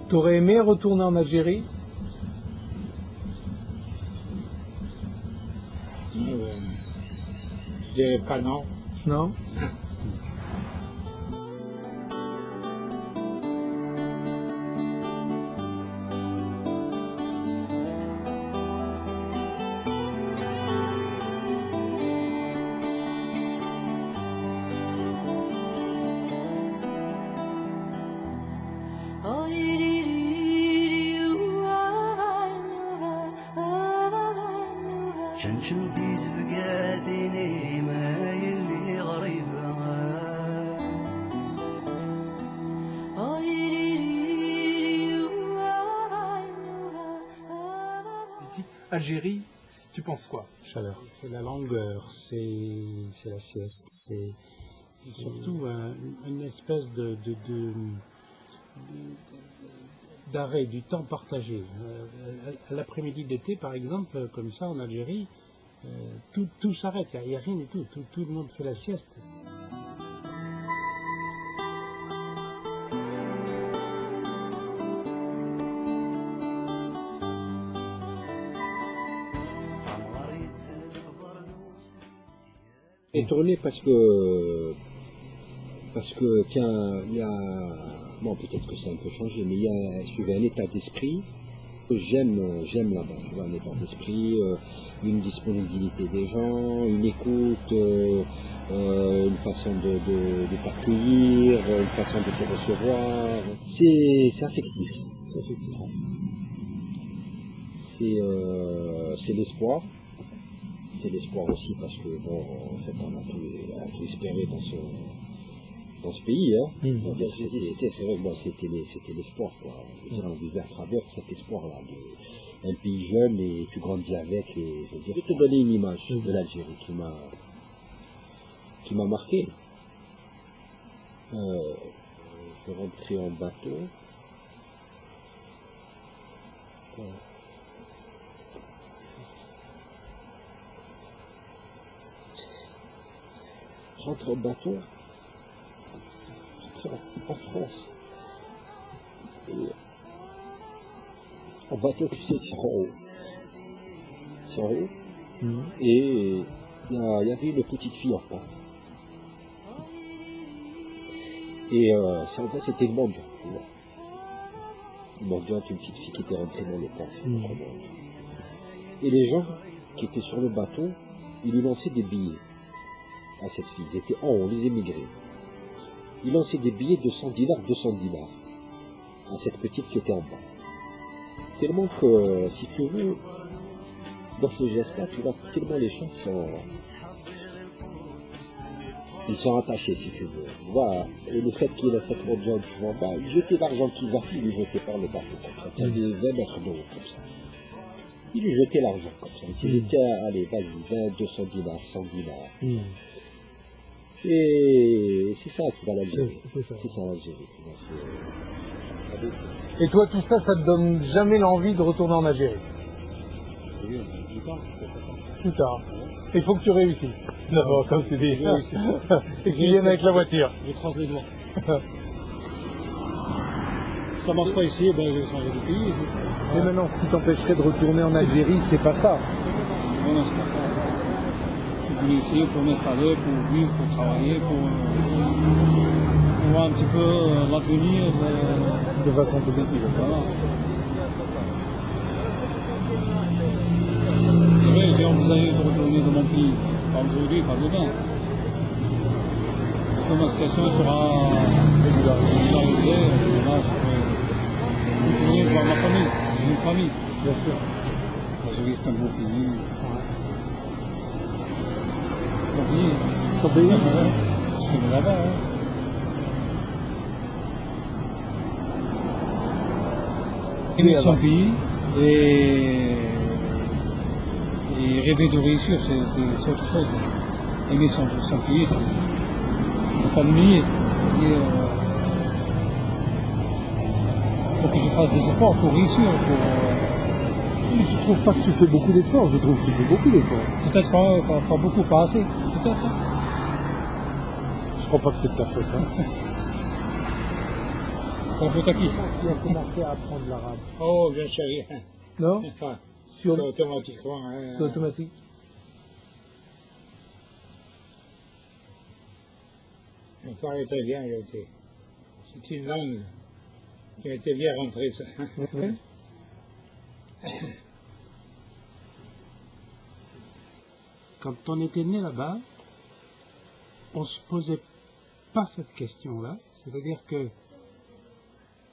T'aurais aimé retourner en Algérie? Je dirais pas non. Non? شنشنتي زبقاتيني ما يلي غريبة Algérie, tu penses quoi? Chaleur. C'est la longueur, c'est la sieste, c'est surtout une espèce d'arrêt du temps partagé. À l'après-midi d'été, par exemple, comme ça en Algérie, tout s'arrête, il n'y a rien du tout. Tout le monde fait la sieste. Étonné parce que tiens, il y a, bon peut-être que ça a un peu changé, mais il y a, je un état d'esprit que j'aime là-bas, tu vois, un état d'esprit, une disponibilité des gens, une écoute, une façon de t'accueillir, une façon de te recevoir, c'est affectif, c'est l'espoir. C'est l'espoir aussi parce que bon, en fait, on a tout espéré dans ce pays. Hein. C'est vrai que bon, c'était l'espoir. On vivait à travers cet espoir-là. Un pays jeune et tu grandis avec. Et, je vais te donner une image de l'Algérie qui m'a marqué. Je rentrais en bateau. J'entre en bateau, en France. Et en bateau, tu sais, c'est en haut. C'est en haut. Et il y avait une petite fille en bas. Et en fait, c'était une mendiante. Une mendiante, une petite fille qui était rentrée dans le planche. Et les gens qui étaient sur le bateau, ils lui lançaient des billets. À cette fille, ils étaient en haut, les émigrés. Ils lançaient des billets de 100 dinars à cette petite qui était en bas. Tellement que, si tu veux, dans ce geste-là, tu vois, tellement les gens sont attachés, si tu veux. Voilà. Et le fait qu'il y ait cette mendiante, tu vois, bah, ils jetaient l'argent qu'ils avaient, ils le jetaient par le bateau, comme ça. Il y avait 20 mètres d'eau, comme ça. Ils lui jetaient l'argent, comme ça. Ils disaient, allez, vas-y, 20, 200 dinars, 100 dinars. Et c'est ça, tu vois, l'Algérie. C'est ça l'Algérie. Et toi, tout ça, ça te donne jamais l'envie de retourner en Algérie? Oui, plus tard. Il faut que tu réussisses. D'abord, comme tu dis. Et que tu viennes avec la voiture. Je croise les doigts. Ça marche pas ici, ben je vais changer de pays. Mais maintenant, ce qui t'empêcherait de retourner en Algérie, c'est pas ça. Non, c'est pas ça. Je suis venu ici pour m'installer, pour vivre, pour travailler, pour voir un petit peu l'avenir de façon positive. Voilà. C'est vrai, j'ai envisagé de retourner dans mon pays, pas aujourd'hui, pas demain. Quand ma situation sera régularisée, là je pourrai retourner voir ma famille. J'ai une famille. Bien sûr. L'Algérie, c'est un beau pays. C'est ton pays. Je suis né là-bas. C'est son pays et rêver de réussir, c'est autre chose. Aimer son pays, c'est ne pas l'humilier. Il faut que je fasse des efforts pour réussir. Mais tu trouves pas que tu fais beaucoup d'efforts? Je trouve que tu fais beaucoup d'efforts. Peut-être pas beaucoup, pas assez. Peut-être. Hein. Je crois pas que c'est de ta faute. Hein. C'est la faute à qui? Tu as commencé à apprendre l'arabe. Oh, je ne sais rien. Non? Enfin, Sur... c'est automatiquement. C'est automatique. Je parlais très bien, c'est une langue qui a été bien rentrée, ça. Ouais. Quand on était né là-bas, on ne se posait pas cette question-là. C'est-à-dire que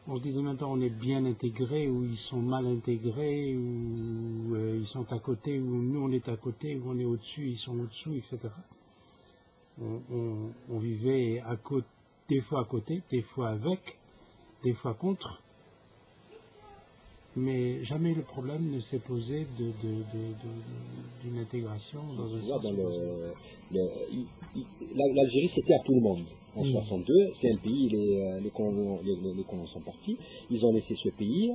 on se disait maintenant on est bien intégré, ou ils sont mal intégrés, ou ils sont à côté, ou nous on est à côté, ou on est au-dessus, ils sont au-dessous, etc. On vivait des fois à côté, des fois avec, des fois contre. Mais jamais le problème ne s'est posé d'une intégration dans un sens. L'Algérie, c'était à tout le monde. En 62, c'est un pays, les colons sont partis, ils ont laissé ce pays.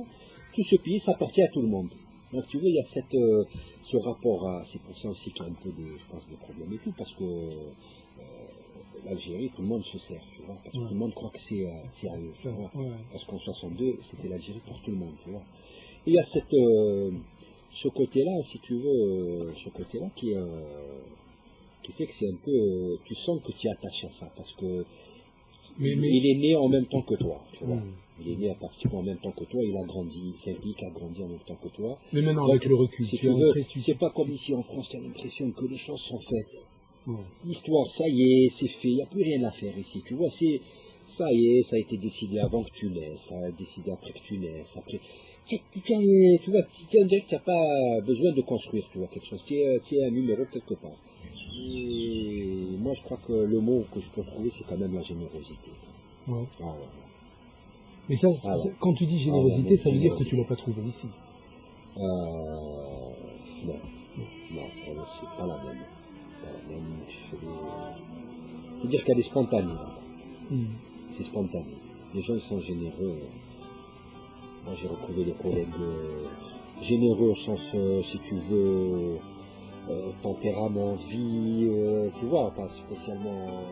Tout ce pays, ça appartient à tout le monde. Donc tu vois, il y a ce rapport c'est pour ça aussi qu'il y a un peu des problèmes et tout, parce que l'Algérie, tout le monde se sert, tu vois, parce que tout le monde croit que c'est sérieux, tu vois. Parce qu'en 62, c'était l'Algérie pour tout le monde, tu vois. Il y a ce côté-là, si tu veux, ce côté-là qui fait que c'est un peu, tu sens que tu es attaché à ça, parce que il est né en même temps que toi, tu vois. Il est né pratiquement en même temps que toi, il a grandi, c'est un pays qui a grandi en même temps que toi. Mais maintenant, donc, avec le recul, si tu veux, c'est pas comme ici en France, tu as l'impression que les choses sont faites. L'histoire, ça y est, c'est fait, il n'y a plus rien à faire ici, tu vois, ça y est, ça a été décidé avant que tu naisses, ça a été décidé après que tu naisses, après... Tu vois, tu n'as pas besoin de construire, tu vois, quelque chose, tu es un numéro quelque part. Et moi, je crois que le mot que je peux trouver, c'est quand même la générosité. Ouais. Ah, ouais. Mais ça, quand tu dis générosité, ça veut dire que tu ne l'as pas trouvé ici. Non, c'est pas la même. C'est-à-dire qu'elle est spontanée. C'est spontané. Les gens sont généreux. Moi, j'ai retrouvé des collègues généreux au sens, si tu veux, tempérament, vie, tu vois, pas spécialement